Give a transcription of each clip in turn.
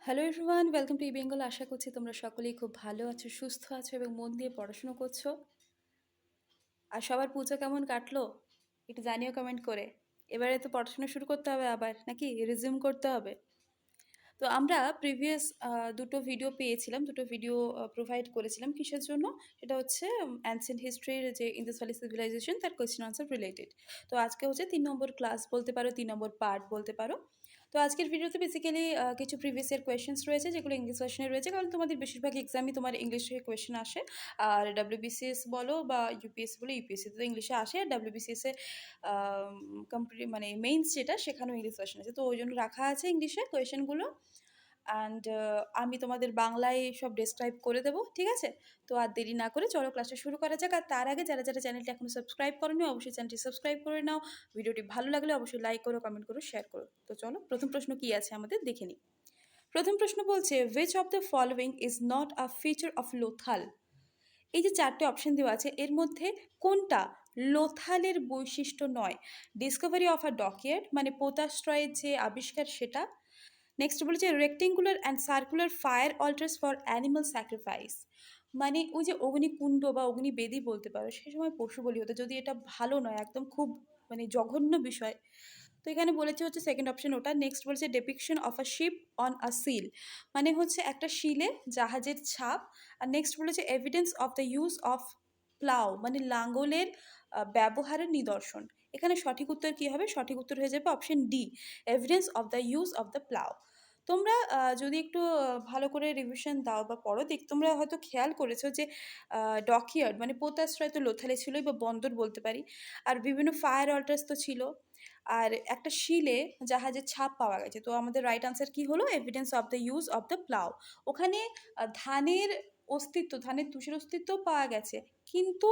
Hello everyone, welcome to Bengal. আশা করছি তোমরা সকলেই খুব ভালো আছো, সুস্থ আছো এবং মন দিয়ে পড়াশুনো করছো। আর সবার পুজো কেমন কাটলো একটু জানিও কমেন্ট করে। এবারে তো পড়াশোনা শুরু করতে হবে আবার, নাকি রিজিউম করতে হবে। তো আমরা প্রিভিয়াস দুটো ভিডিও পেয়েছিলাম, দুটো ভিডিও প্রোভাইড করেছিলাম কিসের জন্য। এটা হচ্ছে অ্যানসিয়েন্ট হিস্ট্রির যে ইন্দুস ভ্যালি সিভিলাইজেশন, তার কোয়েশ্চেন আনসার রিলেটেড। তো আজকে হচ্ছে 3 নম্বর ক্লাস বলতে পারো, 3 নম্বর পার্ট বলতে পারো। তো আজকের ভিডিওতে বেসিক্যালি কিছু প্রিভিয়াস ইয়ার কোয়েশ্চেন্স রয়েছে, যেগুলো ইংলিশ ভার্সনে রয়েছে, কারণ তোমাদের বেশিরভাগ এক্সামই তোমার ইংলিশে কোয়েশ্চেন আসে। আর ডাব্লিউবিসিএস বলো বা ইউপিএসসি বলো, ইউপিএসসি তো ইংলিশে আসে, আর ডাব্লিউবিসিএস এ কমপ্লিট মানে মেইনস যেটা, সেখানেও ইংলিশ ভার্সন আছে, তো ওই জন্য রাখা আছে ইংলিশে কোয়েশ্চেনগুলো। অ্যান্ড আমি তোমাদের বাংলায় সব ডেসক্রাইব করে দেবো, ঠিক আছে? তো আর দেরি না করে চলো ক্লাসটা শুরু করা যাক। আর তার আগে যারা যারা চ্যানেলটি এখনো সাবস্ক্রাইব করোনি, অবশ্যই চ্যানেলটি সাবস্ক্রাইব করে নাও। ভিডিওটি ভালো লাগলে অবশ্যই লাইক করো, কমেন্ট করো, শেয়ার করো। তো চলো প্রথম প্রশ্ন কি আছে আমাদের দেখে নিই। প্রথম প্রশ্ন বলছে, which of the following is not a feature of Lothal? এই যে 4টে অপশন দেওয়া আছে, এর মধ্যে কোনটা লোথালের বৈশিষ্ট্য নয়? ডিসকভারি অফ আ ডকইয়ার্ড, মানে পোতাশ্রয়ের যে আবিষ্কার সেটা। নেক্সট বলেছে rectangular and circular fire altars for animal sacrifice, মানে ওই যে অগ্নিকুণ্ড বা অগ্নিবেদী বলতে পারো, সে সময় পশু বলি হতো, যদি এটা ভালো নয়, একদম খুব মানে জঘন্য বিষয়। তো এখানে বলেছে হচ্ছে সেকেন্ড অপশন ওটা। নেক্সট বলেছে depiction of a ship on a seal, মানে হচ্ছে একটা শিলে জাহাজের ছাপ। আর নেক্সট বলেছে evidence of the use of plough, মানে লাঙ্গলের ব্যবহারের নিদর্শন। এখানে সঠিক উত্তর কী হবে? সঠিক উত্তর হয়ে যাবে option D, evidence of the use of the plough. তোমরা যদি একটু ভালো করে রিভিশন দাও বা পড়ো, তোমরা হয়তো খেয়াল করেছো যে ডকইয়ার্ড মানে পোতাশ্রয় তো লোথালে ছিলই, বা বন্দর বলতে পারি। আর বিভিন্ন ফায়ার অল্টার্স তো ছিল। আর একটা শিলে জাহাজের ছাপ পাওয়া গেছে। তো আমাদের রাইট আনসার কি হলো? Evidence of the use of the plough. ওখানে ধানের অস্তিত্ব, ধানের তুষের অস্তিত্ব পাওয়া গেছে, কিন্তু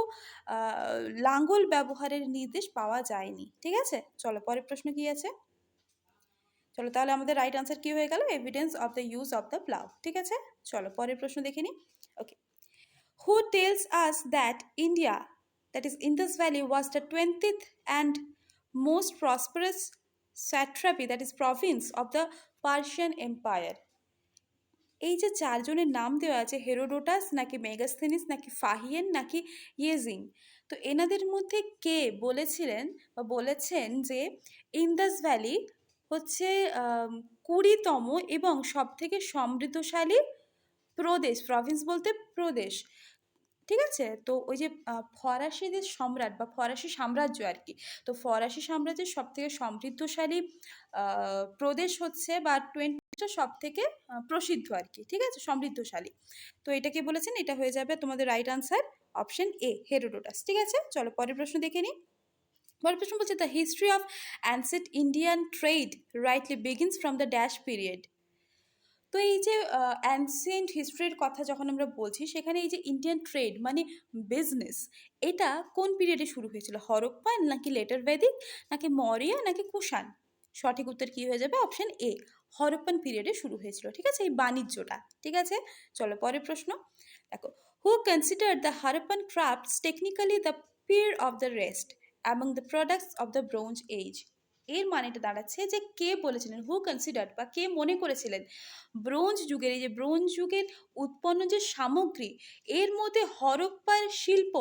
লাঙ্গল ব্যবহারের নির্দেশ পাওয়া যায়নি, ঠিক আছে? চলো পরের প্রশ্ন কি আছে। চলো তাহলে আমাদের রাইট আনসার কি হয়ে গেল? Evidence of the use of the plough, ঠিক আছে? চলো পরের প্রশ্ন দেখে নিই। Okay, who tells us that India, that is Indus valley, was the 20th and most prosperous satrapy, that is province of the Persian empire? এই যে 4জনের নাম দেওয়া আছে, হেরোডোটাস নাকি মেগাস্থেনিস নাকি ফাহিয়েন নাকি ইয়েজিং, তো এনাদের মধ্যে কে বলেছিলেন বা বলেছেন যে ইন্দাস ভ্যালি হচ্ছে 20তম এবং সবথেকে সমৃদ্ধশালী প্রদেশ, প্রভিন্স বলতে প্রদেশ, ঠিক আছে? তো ওই যে ফরাসিদের সম্রাট বা ফরাসি সাম্রাজ্য আর কি, তো ফরাসি সাম্রাজ্যের সবথেকে সমৃদ্ধশালী প্রদেশ হচ্ছে বা 20টা সব থেকে প্রসিদ্ধ আর কি, ঠিক আছে, সমৃদ্ধশালী। তো এটাকে বলেছেন, এটা হয়ে যাবে তোমাদের right answer option A, Herodotus, ঠিক আছে? চলো পরের প্রশ্ন দেখে নিই। পরের প্রশ্ন বলছে the history of ancient Indian trade rightly begins from the dash period. তো এই যে অ্যানসিয়েন্ট হিস্ট্রির কথা যখন আমরা বলছি, সেখানে এই যে ইন্ডিয়ান ট্রেড মানে বিজনেস, এটা কোন পিরিয়ডে শুরু হয়েছিল? হরপ্পান নাকি লেটার ভেদিক নাকি মৌর্য নাকি কুষাণ? সঠিক উত্তর কি হয়ে যাবে? অপশন এ, হরপ্পান পিরিয়ডে শুরু হয়েছিল, ঠিক আছে, এই বাণিজ্যটা, ঠিক আছে? চলো পরের প্রশ্ন দেখো, who consider the Harappan crafts technically the peer of the rest among the products of the bronze age? এর মানেটা দাঁড়াচ্ছে যে কে বলেছিলেন, হু কনসিডার্ড বা কে মনে করেছিলেন ব্রোঞ্জ যুগের, এই যে ব্রোঞ্জ যুগের উৎপন্ন যে সামগ্রী, এর মধ্যে হরপ্পার শিল্প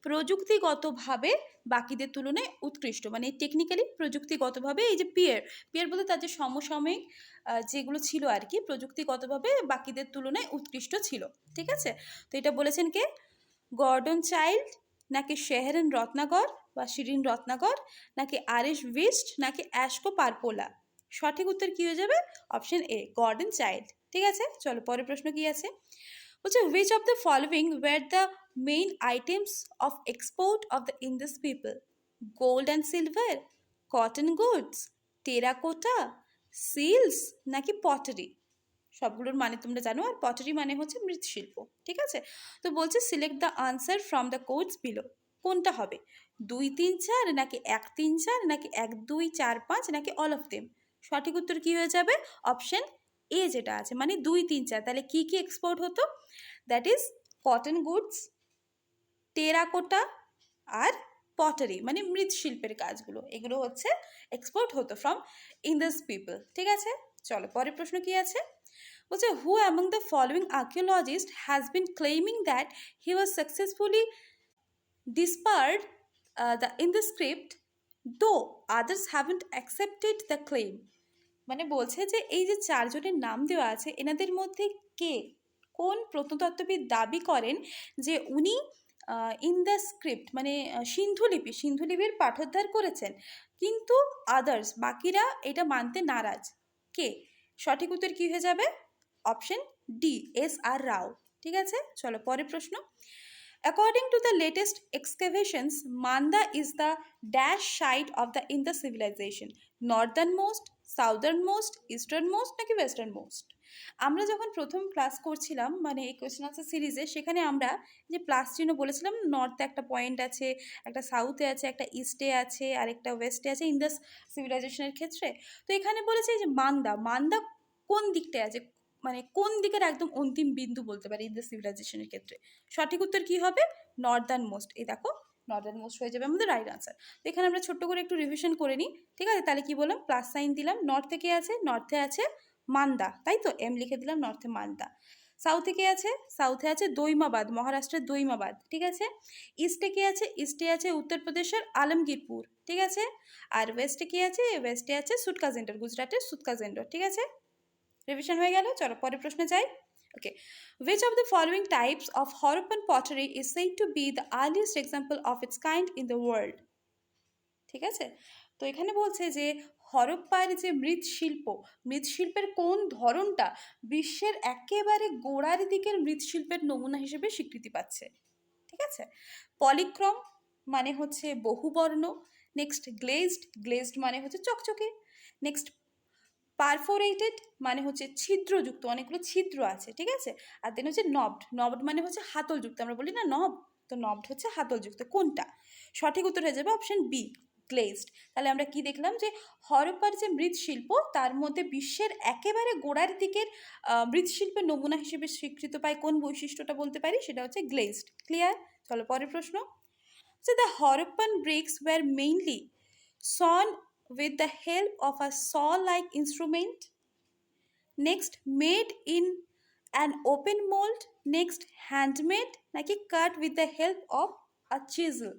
প্রযুক্তিগতভাবে বাকিদের তুলনায় উৎকৃষ্ট, মানে টেকনিক্যালি প্রযুক্তিগতভাবে, এই যে পিয়ার, পিয়ার বলতে তার যে সমসাময়িক যেগুলো ছিল আর কি, প্রযুক্তিগতভাবে বাকিদের তুলনায় উৎকৃষ্ট ছিল, ঠিক আছে? তো এটা বলেছেন কে? গর্ডন চাইল্ড নাকি শেহরেন রত্নাকর বা শিরিন রত্নাকর নাকি আরিশ ভিস্ট নাকি অ্যাশকো পারপোলা? সঠিক উত্তর কি হয়ে যাবে? অপশন এ, গর্ডন চাইল্ড, ঠিক আছে? চলো পরের প্রশ্ন কি আছে। বলছে which of the following were the main items of export of the Indus people? Gold and silver, cotton goods, terracotta, seals নাকি পটারি? সবগুলোর মানে তোমরা জানো, আর পটারি মানে হচ্ছে মৃৎশিল্প, ঠিক আছে? তো বলছে select the answer from the codes below, কোনটা হবে? 2, 3, 4 নাকি 1, 3, 4 নাকি 1, 2, 4, 5 নাকি অল অফ দেম? সঠিক উত্তর কি হয়ে যাবে? অপশন এ যেটা আছে, মানে 2, 3, 4। তাহলে কি কি এক্সপোর্ট হতো? That is cotton goods, terracotta আর পটারি মানে মৃৎশিল্পের কাজগুলো, এগুলো হচ্ছে এক্সপোর্ট হতো ফ্রম ইন্দাস পিপল, ঠিক আছে? চলো পরের প্রশ্ন কি আছে। বলছে হু among the following archaeologist has been claiming that he was successfully disparred in the script, though others haven't accepted the claim. মানে বলছে যে এই যে চারজনের নাম দেওয়া আছে এনাদের মধ্যে কে কোন প্রত্নতত্ত্ববিদ দাবি করেন যে উনি ইন দ্য স্ক্রিপ্ট মানে সিন্ধুলিপির পাঠোদ্ধার করেছেন, কিন্তু আদার্স বাকিরা এটা মানতে নারাজ। কে? সঠিক উত্তর কি হয়ে যাবে? অপশন ডি, এস আর রাও। ঠিক আছে, চলো পরের প্রশ্ন। According to the latest excavations, Manda is the dash site of the Indus civilization. Northernmost, সাউদার্নমোস্ট, ইস্টার্নমোস্ট নাকি ওয়েস্টার্নমোস্ট? আমরা যখন প্রথম ক্লাস করছিলাম মানে এই কোয়েশ্চেন আনসার সিরিজে, সেখানে আমরা যে প্লাস চিহ্ন বলেছিলাম, নর্থে একটা পয়েন্ট আছে, একটা সাউথে আছে, একটা ইস্টে আছে, আর একটা ওয়েস্টে আছে ইন্দাস সিভিলাইজেশনের ক্ষেত্রে। তো এখানে বলেছে যে মান্দা কোন দিকটায় আছে, মানে কোন দিকের একদম অন্তিম বিন্দু বলতে পারি ইন্দাস সিভিলাইজেশনের ক্ষেত্রে। সঠিক উত্তর কি হবে? Northern most. এই দেখো নর্দার্ন মোস্ট হয়ে যাবে আমাদের রাইট আনসার। তো এখানে আমরা ছোট্ট করে একটু রিভিশন করে নিই। ঠিক আছে, তাহলে কি বললাম? প্লাস সাইন দিলাম। নর্থে কে আছে? নর্থে আছে মান্দা, তাই তো এম লিখে দিলাম, নর্থে মান্দা। সাউথে কে আছে? সাউথে আছে দৈমাবাদ, মহারাষ্ট্রের দৈমাবাদ। ঠিক আছে। ইস্টে কে আছে? ইস্টে আছে উত্তরপ্রদেশের আলমগীরপুর। ঠিক আছে। আর ওয়েস্টে কি আছে? ওয়েস্টে আছে সুটকাজেন্ডর, গুজরাটের সুটকাজেন্ডর। ঠিক আছে, রিভিশন হয়ে গেল। চলো পরের প্রশ্নে যাই। ওকে, which of the following types of Harappan pottery is said to be the earliest example of its kind in the world? ঠিক আছে, তো এখানে বলছে যে হরপ্পার যে মৃৎশিল্পের কোন ধরনটা বিশ্বের একেবারে গোড়ার দিকের মৃৎশিল্পের নমুনা হিসেবে স্বীকৃতি পাচ্ছে। ঠিক আছে, পলিক্রম মানে হচ্ছে বহুবর্ণ, নেক্সট গ্লেজড মানে হচ্ছে চকচকে, নেক্সট পারফোরেটেড মানে হচ্ছে ছিদ্রযুক্ত, অনেকগুলো ছিদ্র আছে। ঠিক আছে, আর দেন হচ্ছে নবড মানে হচ্ছে হাতলযুক্ত, আমরা বলি না নব, তো নবড হচ্ছে হাতলযুক্ত। কোনটা? সঠিক উত্তর হয়ে যাবে অপশন বি, গ্লেজড। তাহলে আমরা কি দেখলাম যে হরপ্পার যে মৃৎশিল্প তার মধ্যে বিশ্বের একেবারে গোড়ার দিকের মৃৎশিল্পের নমুনা হিসেবে স্বীকৃত পায় কোন বৈশিষ্ট্যটা বলতে পারি? সেটা হচ্ছে গ্লেজড। ক্লিয়ার? চলো পরের প্রশ্ন। So the Harappan bricks were mainly sawn with the help of a saw-like instrument. Next, made in an open mold. Next, handmade নাকি cut with the help of a chisel.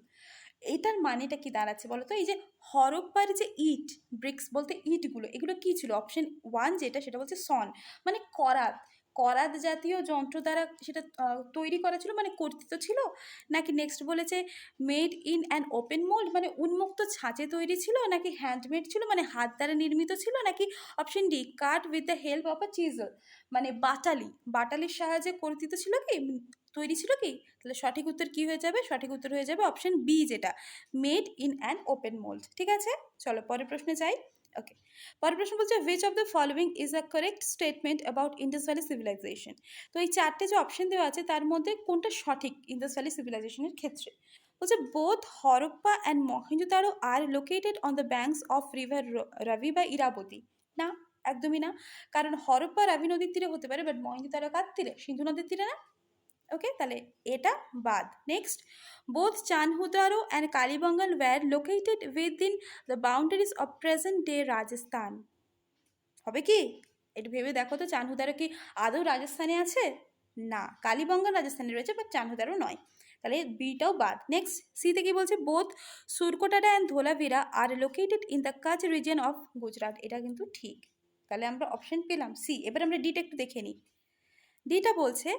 এটার মানেটা কি দাঁড়াচ্ছে বলো তো? এই যে হরপ্পার যে ইট, ব্রিক্স বলতে ইটগুলো, এগুলো কি ছিল? অপশন ওয়ান যেটা, সেটা বলছে সন, মানে করাত জাতীয় যন্ত্র দ্বারা সেটা তৈরি করা ছিল, মানে কর্তিত ছিল। নাকি নেক্সট বলেছে made in an open mould, মানে উন্মুক্ত ছাঁচে তৈরি ছিল। নাকি হ্যান্ডমেড ছিল, মানে হাত দ্বারা নির্মিত ছিল। নাকি option D cut with the help of a chisel, মানে বাটালির সাহায্যে কর্তিত ছিল কি, তৈরি ছিল কি? তাহলে সঠিক উত্তর কি হয়ে যাবে? সঠিক উত্তর হয়ে যাবে অপশন বি, যেটা made in an open mould. ঠিক আছে, চলো পরের প্রশ্নে যাই। ওকে, পরের প্রশ্ন বলছে which of the following is a correct statement about Indus Valley civilization? তো এই চারটে যে অপশন দেওয়া আছে তার মধ্যে কোনটা সঠিক ইন্দাস ভ্যালি সিভিলাইজেশনের ক্ষেত্রে? বলছে both Harappa and Mohenjo-daro are located on the banks of river Ravi বা ইরাবতী। না, একদমই না, কারণ হরপ্পা রাভি নদীর তীরে হতে পারে, বাট মহেঞ্জোদারো কার তীরে? সিন্ধু নদীর তীরে না। ওকে, তাহলে এটা বাদ। Next, both Chanhudaro and Kalibangan were located within the boundaries of present day Rajasthan. হবে কি? একটু ভেবে দেখো তো, চানহুদারো কি আদৌ রাজস্থানে আছে? না, কালীবঙ্গাল রাজস্থানে রয়েছে, বাট চানহুদারো নয়। তাহলে বিটাও বাদ। নেক্সট, সিতে কি বলছে? Both Surkotada and Dholavira are located in the Kutch region of Gujarat. এটা কিন্তু ঠিক। তাহলে আমরা অপশন পেলাম সি। এবার আমরা ডিটা একটু দেখে নিই। ডিটা বলছে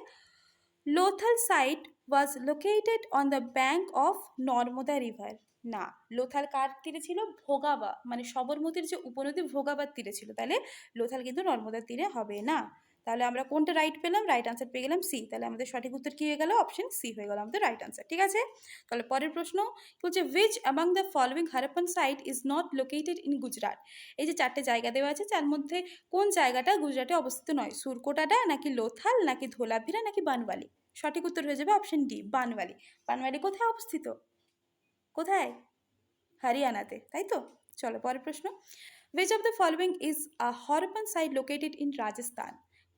Lothal site was located on the bank of Narmada river. না, লোথাল কার তীরে ছিল? ভোগাবা, মানে সবরমতীর যে উপনদী ভোগাবার তীরে ছিল। তাহলে লোথাল কিন্তু নর্মদার তীরে হবে না। তাহলে আমরা কোনটা রাইট পেলাম? রাইট আনসার পেয়ে গেলাম সি। তাহলে আমাদের সঠিক উত্তর কী হয়ে গেল? অপশন সি হয়ে গেল আমাদের রাইট আনসার। ঠিক আছে, তাহলে পরের প্রশ্ন বলছে which among the following Harappan site is not located in Gujarat? এই যে চারটে জায়গা দেওয়া আছে, তার মধ্যে কোন জায়গাটা গুজরাটে অবস্থিত নয়? সুরকোটাডা নাকি লোথাল নাকি ধোলাভিরা নাকি বানওয়ালি? সঠিক উত্তর হয়ে যাবে অপশন ডি, বানওয়ালি। বানওয়ালি কোথায় অবস্থিত? কোথায়? হরিয়ানাতে, তাই তো। চলো পরের প্রশ্ন, which of the following is a Harappan site located in Rajasthan?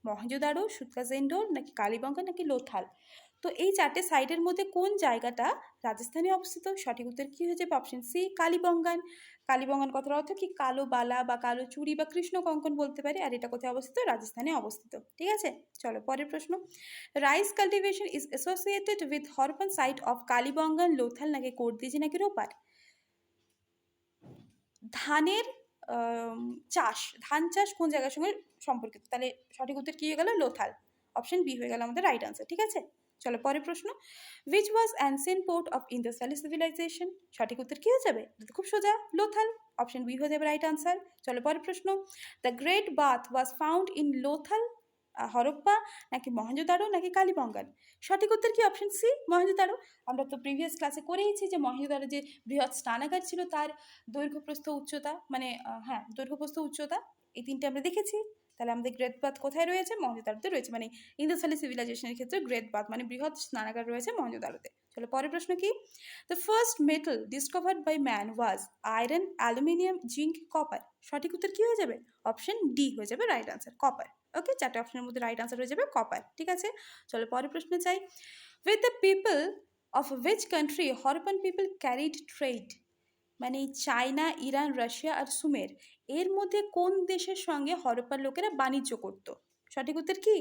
Mohenjo-daro, সুতরাজেন্ডোর, নাকি কালীবঙ্গা, নাকি লোথাল? তো এই চারটে সাইটের মধ্যে কোন জায়গাটা রাজস্থানে অবস্থিত? সঠিক উত্তর কি হয়ে যাবে? Option C, Kalibangan. কালীবঙ্গান কথার অর্থ কি? কালো বালা বা কালো চুড়ি বা কৃষ্ণ কঙ্কন বলতে পারে। আর এটা কোথায় অবস্থিত? রাজস্থানে অবস্থিত। ঠিক আছে, চলো পরের প্রশ্ন। Rice cultivation is associated with Harappan site of Kalibangan, Lothal, নাকি কোর্দিজি, নাকি রোপার? ধানের চাষ, ধান চাষ কোন জায়গার সঙ্গে সম্পর্কিত? তাহলে সঠিক উত্তর কি হয়ে গেল? লোথাল। অপশন বি হয়ে গেল আমাদের রাইট আনসার। ঠিক আছে, চলো পরের প্রশ্ন। Which was ancient port of Indus valley civilization? সঠিক উত্তর কি হয়ে যাবে? এটা তো খুব সোজা, লোথাল। অপশন বি হয়ে যাবে রাইট আনসার। চলো পরের প্রশ্ন। The great bath was found in Lothal, Harappa, নাকি মহেঞ্জোদারো, নাকি কালীবঙ্গান? সঠিক উত্তর কি? Option C, Mohenjodaro. আমরা তো প্রিভিয়াস ক্লাসে করেইছি যে মহেঞ্জোদারো যে বৃহৎ স্নানাগার ছিল তার দৈর্ঘ্য প্রস্থ উচ্চতা, মানে হ্যাঁ দৈর্ঘ্য প্রস্থ উচ্চতা, এই তিনটে আমরা দেখেছি। তাহলে আমাদের গ্রেট বাথ কোথায় রয়েছে? মহেঞ্জোদারোতে রয়েছে। মানে ইন্দাস ভ্যালি সিভিলাইজেশনের ক্ষেত্রে গ্রেট বাথ মানে বৃহৎ স্নানাগার রয়েছে মহেঞ্জোদারোতে। চলো পরের প্রশ্ন কি? The first metal discovered by man was iron, aluminium, zinc, copper. সঠিক উত্তর কি হয়ে যাবে? অপশন ডি হয়ে যাবে রাইট আনসার, কপার। ওকে, চারটে অপশনের মধ্যে রাইট আনসার হয়ে যাবে কপার। ঠিক আছে, চলো পরের প্রশ্নে চাই। With the people of which country Harappan people carried trade? মানে চায়না, ইরান, রাশিয়া আর সুমের, এর মধ্যে কোন দেশের সঙ্গে হরপ্পার লোকেরা বাণিজ্য করত? সঠিক উত্তর কি?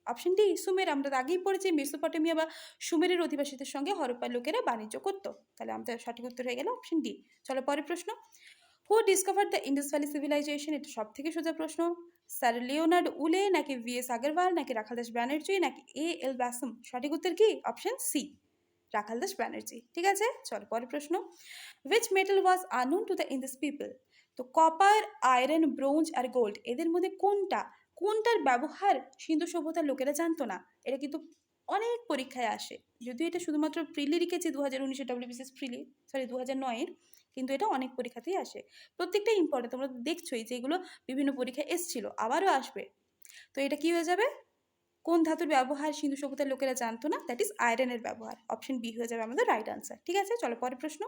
অপশন ডি, সুমের। আমরা তো আগেই পড়েছি মেসোপটেমিয়া বা সুমেরের অধিবাসীদের সঙ্গে হরপ্পার লোকেরা বাণিজ্য করত। তাহলে আমাদের সঠিক উত্তর হয়ে গেল অপশন ডি। চলো পরের প্রশ্ন। Who discovered the Indus valley civilization? এটা সব থেকে সোজা প্রশ্ন। স্যার লিওনার্ড উলে, নাকি ভিএস আগরওয়াল, নাকি রাখালদাস ব্যানার্জি, নাকি এল ব্যাসম? সঠিক উত্তর কি? Option C, Rakhaldas Banerjee. ঠিক আছে, চলো পরের প্রশ্ন। Which metal was unknown to the Indus people? তো কপার, আয়রন, ব্রোঞ্জ আর গোল্ড, এদের মধ্যে কোনটার ব্যবহার সিন্ধু সভ্যতার লোকেরা জানতো না? এটা কিন্তু অনেক পরীক্ষায় আসে। যদিও এটা শুধুমাত্র প্রিলি লিখেছি 2019 ডব্লিউবিসিএস প্রিলি, সরি 2009-এর, কিন্তু এটা অনেক পরীক্ষাতেই আসে। প্রত্যেকটা ইম্পর্টেন্ট, তোমরা দেখছোই যে এগুলো বিভিন্ন পরীক্ষায় এসছিল, আবারও আসবে। তো এটা কি হয়ে যাবে? কোন ধাতুর ব্যবহার সিন্ধু সভ্যতার লোকেরা জানতো না? দ্যাট ইজ আয়রনের ব্যবহার। অপশন বি হয়ে যাবে আমাদের রাইট আনসার। ঠিক আছে, চলো পরের প্রশ্ন।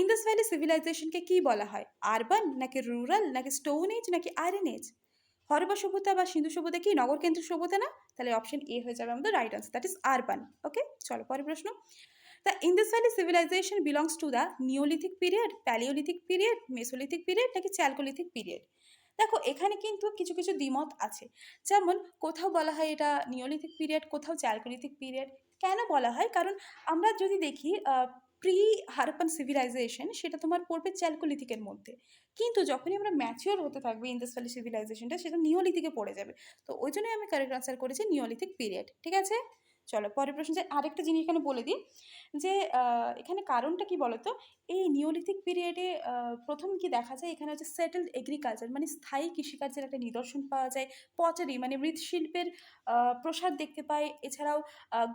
ইন্দাস ভ্যালি সিভিলাইজেশনকে কি বলা হয়? আরবান, নাকি রুরাল, নাকি স্টোন এজ, নাকি আয়রন এজ? হরপ্পা সভ্যতা বা সিন্ধু সভ্যতা কি নগর কেন্দ্রিক সভ্যতা না? তাহলে অপশন এ হয়ে যাবে আমাদের right answer, that is urban. Okay, চলো পরের প্রশ্ন। The Indus valley civilization belongs to the neolithic period, paleolithic period, mesolithic period, নাকি চ্যালকোলিথিক পিরিয়ড? দেখো এখানে কিন্তু কিছু কিছু দ্বিমত আছে। যেমন কোথাও বলা হয় এটা নিওলিথিক পিরিয়ড, কোথাও চ্যালকোলিথিক পিরিয়ড। কেন বলা হয়? কারণ আমরা যদি দেখি প্রি হারাপ্পান সিভিলাইজেশন সেটা তোমার পড়বে চ্যালকোলিথিকের মধ্যে, কিন্তু যখনই আমরা ম্যাচিওর হতে থাকবে ইন্দাস ভ্যালি সিভিলাইজেশনটা সেটা নিওলিথিকে পড়ে যাবে। তো ওই জন্যই আমি কারেক্ট আনসার করেছি নিওলিথিক পিরিয়ড। ঠিক আছে, চলো পরের প্রশ্ন। যে আরেকটা জিনিস এখানে বলে দিই যে এখানে কারণটা কি বলতো? এই নিওলিথিক পিরিয়ডে প্রথম কি দেখা যায়, এখানে হচ্ছে সেটেলড এগ্রিকালচার মানে স্থায়ী কৃষিকার্যের একটা নিদর্শন পাওয়া যায়। পটারি মানে মৃৎশিল্পের প্রসার দেখতে পাই। এছাড়াও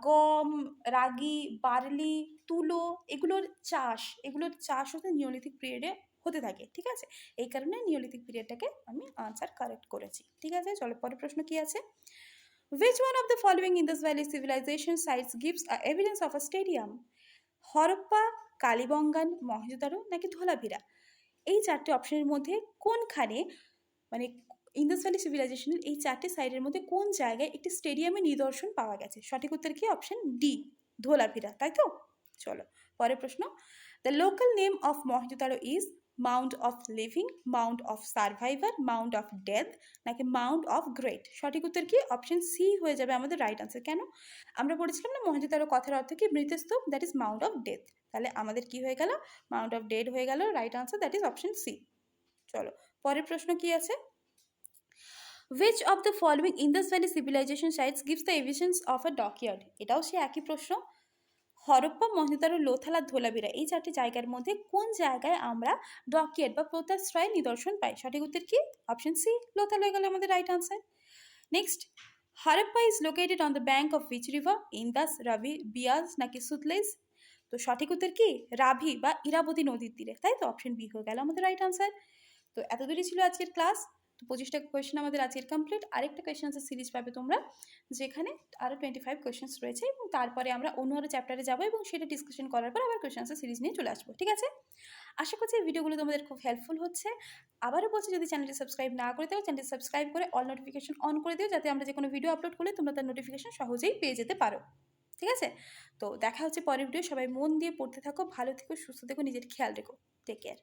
গম, রাগি, বার্লি, তুলো, এগুলোর চাষ হতে নিওলিথিক পিরিয়ডে হতে থাকে। ঠিক আছে, এই কারণে নিওলিথিক পিরিয়ডটাকে আমি আনসার কারেক্ট করেছি। ঠিক আছে, চলো পরের প্রশ্ন কি আছে। Which one of the following Indus Valley civilization sites gives a evidence of a stadium? Harappa, Kalibangan, Mohenjo-daro, নাকি ধোলাভিরা? এই চারটে অপশনের মধ্যে কোনখানে, মানে ইন্দাস ভ্যালি সিভিলাইজেশনের এই চারটে সাইডের মধ্যে কোন জায়গায় একটি স্টেডিয়ামের নিদর্শন পাওয়া গেছে? সঠিক উত্তর কি? Option D, Dholavira. তাই তো, চলো পরের প্রশ্ন। The local name of Mohenjo-daro is mount of living, Mount of survivor, Mount of death, নাকি মাউন্ট অফ গ্রেট? সঠিক উত্তর কি? অপশন সি হয়ে যাবে আমাদের রাইট আনসার। কেন? আমরা পড়েছিলাম না মহেঞ্জোদারো কথার অর্থ কি? মৃতস্তূপ, that is mount of death. তাহলে আমাদের কি হয়ে গেল? মাউন্ট অফ ডেড হয়ে গেল right answer, that is option C. চলো পরের প্রশ্ন কি আছে। Which of the following Indus Valley civilization sites gives the evidence of a dockyard? এটাও সে একই প্রশ্ন। হরপ্পা, মহেঞ্জোদারো, লোথাল আর ধোলাভিরা, এই চারটি জায়গার মধ্যে কোন জায়গায় আমরা ডকইয়ার্ড বা পোতাশ্রয় নিদর্শন পাই? সঠিক উত্তর কি? অপশন সি, লোথাল হয়ে গেল আমাদের right answer. Next, Harappa is located on the bank of which river? Indus, Ravi, Beas, নাকি সুতলেজ? তো সঠিক উত্তর কি? রাভি বা ইরাবতী নদীর তীরে। তাই তো, অপশন বি হয়ে গেল আমাদের রাইট আনসার। তো এত দূরই ছিল আজকের ক্লাস। তো 25টা কোয়েশ্চেন আমাদের আজকের কমপ্লিট। আরেকটা কোয়েশ্চেন আনসার সিরিজ পাবে তোমরা, যেখানে আরও 25 কোয়েশ্চেন্স রয়েছে, এবং তারপরে আমরা অন্য আরও চ্যাপ্টারে যাবো এবং সেটা ডিসকাশন করার পর আবার কোয়েশ্চেন আনসার সিরিজ নিয়ে চলে আসবো। ঠিক আছে? আশা করছি এই ভিডিওগুলো তোমাদের খুব হেল্পফুল হচ্ছে। আবারও বলছি, যদি চ্যানেলটি সাবস্ক্রাইব না করে দাও, চ্যানেলটি সাবস্ক্রাইব করে অল নোটিফিকেশন অন করে দিও, যাতে আমরা যে কোনো ভিডিও আপলোড করলে তোমরা তার নোটিফিকেশন সহজেই পেয়ে যেতে পারো। ঠিক আছে? তো দেখা হচ্ছে পরের ভিডিও। সবাই মন দিয়ে পড়তে থাকো, ভালো থেকো, সুস্থ থেকো, নিজের খেয়াল রেখো। Take care.